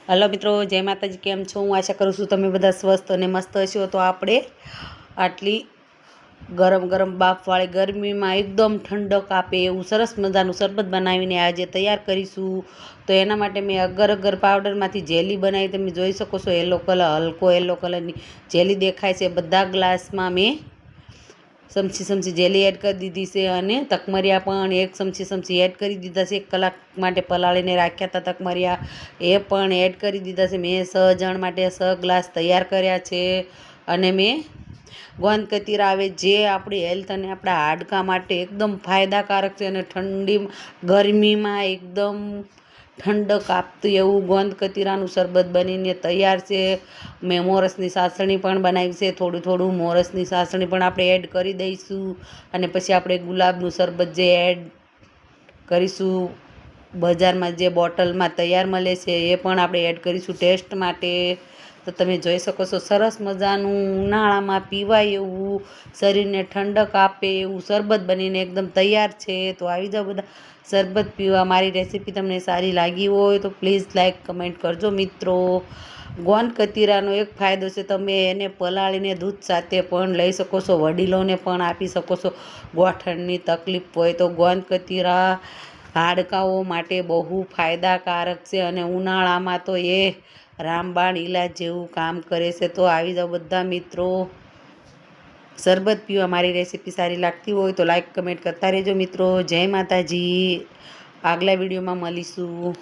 Hello મિત્રો, જય માતાજી। કેમ છો? હું આશા કરું છું તમે બધા સ્વસ્થ અને મસ્ત હશો। તો આપણે આટલી ગરમ ગરમ બાફવાળી ગરમીમાં એકદમ ઠંડક આપે એવું સરસ મજાનું શરબત બનાવીને આજે તૈયાર કરીશું। તો એના માટે મેં અગર અગર પાવડરમાંથી જેલી બનાવી, તમે જોઈ શકો છો। યલો કલર, હલકો યલો કલરની જેલી દેખાય છે। બધા ગ્લાસમાં મેં ચમચી જેલી એડ કરી દીધી છે અને તકમરિયા પણ 1 ચમચી એડ કરી દીધા છે। 1 કલાક માટે પલાળીને રાખ્યા હતા તકમરિયા, એ પણ એડ કરી દીધા છે। મેં 6 જણ માટે 6 ગ્લાસ તૈયાર કર્યા છે। અને મેં ગોંદ કતીરા આવે, જે આપણી હેલ્થ અને આપણા હાડકાં માટે એકદમ ફાયદાકારક છે અને ઠંડી ગરમીમાં એકદમ ઠંડક આપતું એવું ગોંદ કતીરાનું શરબત બનીને તૈયાર છે। મેં મોરસની ચાસણી પણ બનાવી છે। થોડું મોરસની ચાસણી પણ આપણે એડ કરી દઈશું। અને પછી આપણે ગુલાબનું શરબત જે એડ કરીશું, બજારમાં જે બોટલમાં તૈયાર મળે છે એ પણ આપણે એડ કરીશું ટેસ્ટ માટે। તો તમે જોઈ શકો છો, સરસ મજાનું ઉનાળામાં પીવાય એવું, શરીરને ઠંડક આપે એવું શરબત બનીને એકદમ તૈયાર છે। તો આવી જાઓ બધા શરબત પીવા। મારી રેસીપી તમને સારી લાગી હોય તો પ્લીઝ લાઈક કમેન્ટ કરજો મિત્રો। ગોંદ કતીરાનો એક ફાયદો છે, તમે એને પલાળીને દૂધ સાથે પણ લઈ શકો છો, વડીલોને પણ આપી શકો છો। ગોઠણની તકલીફ હોય તો ગોંદ કતીરા હાડકાઓ માટે બહુ ફાયદાકારક છે અને ઉનાળામાં તો એ રામબાણ ઈલાજ જેવું કામ કરે છે। તો આવી જાઓ બધા મિત્રો શરબત પીવા। મારી રેસીપી સારી લાગતી હોય તો લાઈક કમેન્ટ કરતા રહેજો મિત્રો। જય માતાજી। આગલા વિડીયોમાં મળીશું।